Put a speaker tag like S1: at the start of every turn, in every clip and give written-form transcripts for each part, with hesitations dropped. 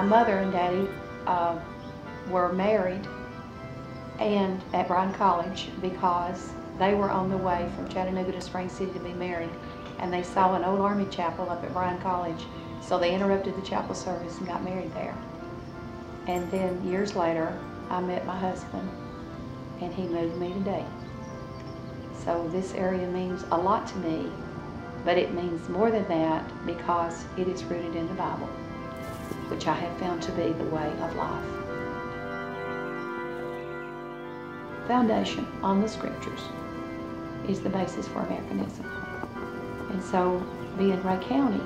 S1: mother and Daddy were married and at Bryan College because they were on the way from Chattanooga to Spring City to be married, and they saw an old Army chapel up at Bryan College, so they interrupted the chapel service and got married there. And then years later, I met my husband, and he moved me to Dayton. So this area means a lot to me, but it means more than that because it is rooted in the Bible, which I have found to be the way of life. Foundation on the Scriptures is the basis for Americanism. And so, being Ray County,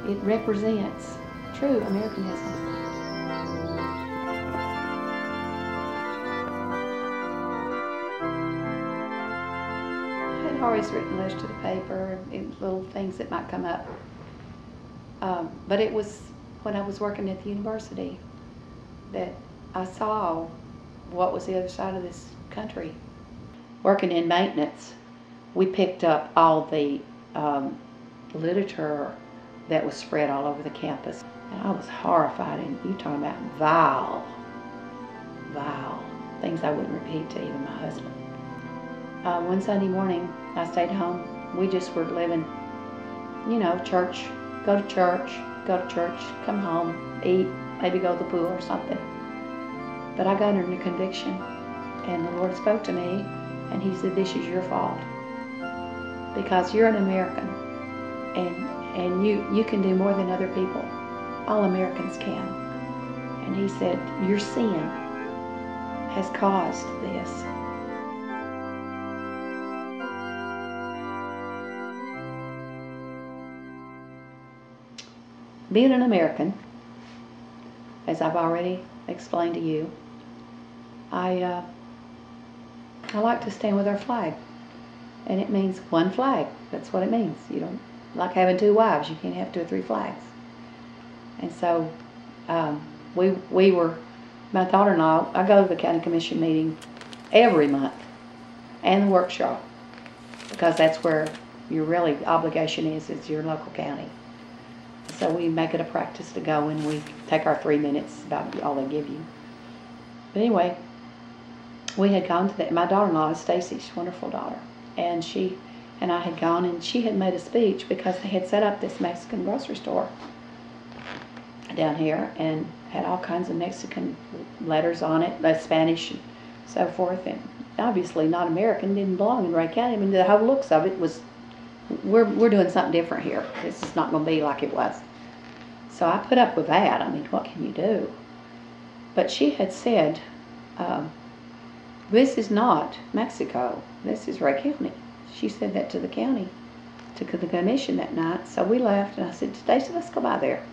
S1: it represents true Americanism. I had always written letters to the paper, and little things that might come up. But it was when I was working at the university that I saw what was the other side of this country. Working in maintenance, we picked up all the literature that was spread all over the campus. And I was horrified, and you're talking about vile things I wouldn't repeat to even my husband. One Sunday morning, I stayed home. We just were living, you know, church, go to church, come home, eat, maybe go to the pool or something. But I got under conviction, and the Lord spoke to me, and He said, this is your fault. Because you're an American, and you can do more than other people. All Americans can. And He said, your sin has caused this. Being an American, as I've already explained to you, I like to stand with our flag. And it means one flag. That's what it means. You don't like having two wives. You can't have 2 or 3 flags. And so we were, my daughter-in-law, I go to the county commission meeting every month and the workshop, because that's where your really obligation is your local county. So we make it a practice to go, and we take our 3 minutes, about all they give you. But anyway, we had gone to that. My daughter-in-law is Stacy, she's a wonderful daughter. And she and I had gone, and she had made a speech because they had set up this Mexican grocery store down here and had all kinds of Mexican letters on it, Spanish and so forth. And obviously not American, didn't belong in Ray County. I mean, the whole looks of it was, we're doing something different here. This is not going to be like it was. So I put up with that. I mean, what can you do? But she had said, this is not Mexico. This is Ray County. She said that to the county, to the commission that night. So we left, and I said, Stacy, let's go by there.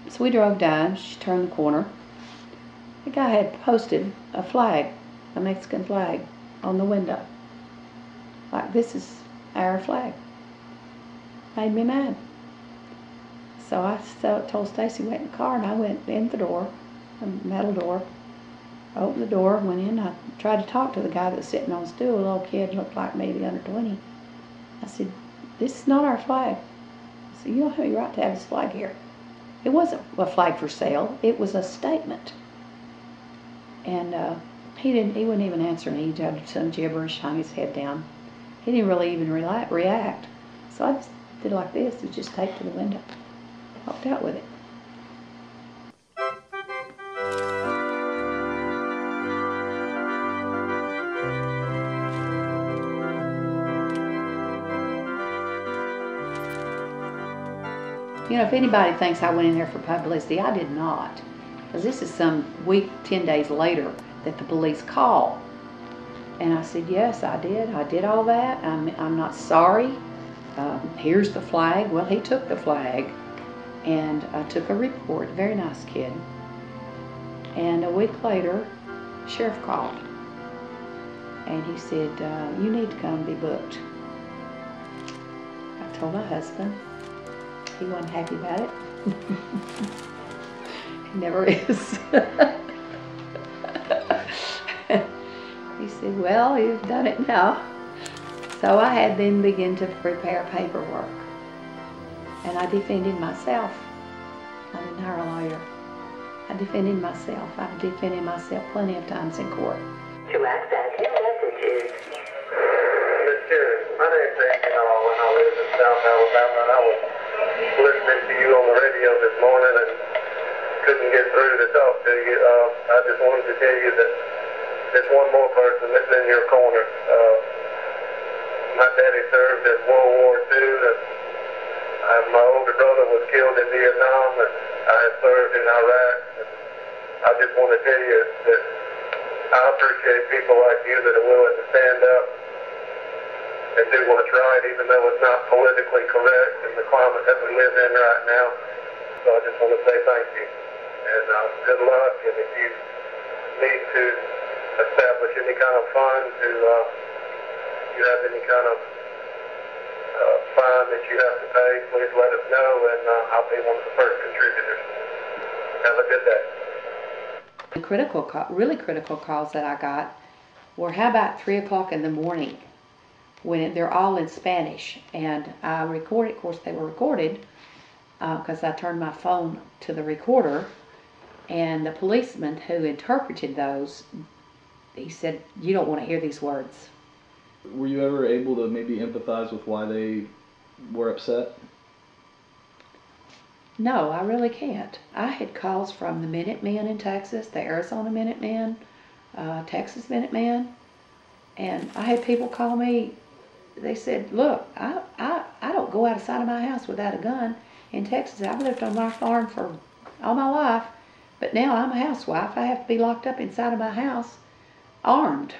S1: So we drove down. She turned the corner. The guy had posted a flag, a Mexican flag, on the window. Like, this is our flag. Made me mad. So I told Stacy, went in the car, and I went in the door, a metal door. Opened the door, went in. I tried to talk to the guy that was sitting on the stool. A little kid, looked like maybe under 20. I said, this is not our flag. I said, you don't have any right to have this flag here. It wasn't a flag for sale. It was a statement. And he wouldn't even answer me. He uttered some gibberish, hung his head down. He didn't really even react. So I just did like this, and just taped to the window. Walked out with it. You know, if anybody thinks I went in there for publicity, I did not. Because this is some week, 10 days later that the police called. And I said, yes, I did. I did all that. I'm not sorry. Here's the flag. Well, he took the flag, and I took a report. Very nice kid. And a week later, the sheriff called. And he said, you need to come be booked. I told my husband. He wasn't happy about it. He never is. He said, well, you've done it now. So I had then begin to prepare paperwork. And I defended myself. I mean, hire a lawyer. I defended myself. I've defended myself plenty of times in court.
S2: To access your messages. Miss Karen, my name's Andy Hall, and I live in South Alabama, and I was listening to you on the radio this morning and couldn't get through to talk to you. I just wanted to tell you that there's one more person that's in your corner. My daddy served in World War II, and my older brother was killed in Vietnam, and I had served in Iraq. And I just want to tell you that I appreciate people like you that are willing to stand up and do what's right, even though it's not politically correct in the climate that we live in right now. So I just want to say thank you, and good luck. And if you need to establish any kind of fund to, you have any kind of fine that you have to pay, please let us know, and I'll be one of the first contributors. Have a good day.
S1: The really critical calls that I got were, how about 3 o'clock in the morning when they're all in Spanish, and I recorded. Of course, they were recorded because I turned my phone to the recorder, and the policeman who interpreted those, he said, "You don't want to hear these words."
S3: Were you ever able to maybe empathize with why they were upset?
S1: No, I really can't. I had calls from the Minutemen in Texas, the Arizona Minutemen, Texas Minutemen, and I had people call me. They said, "Look, I don't go outside of my house without a gun. In Texas, I've lived on my farm for all my life, but now I'm a housewife. I have to be locked up inside of my house, armed.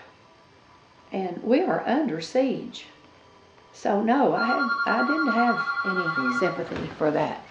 S1: And we are under siege." So no, I didn't have any sympathy for that.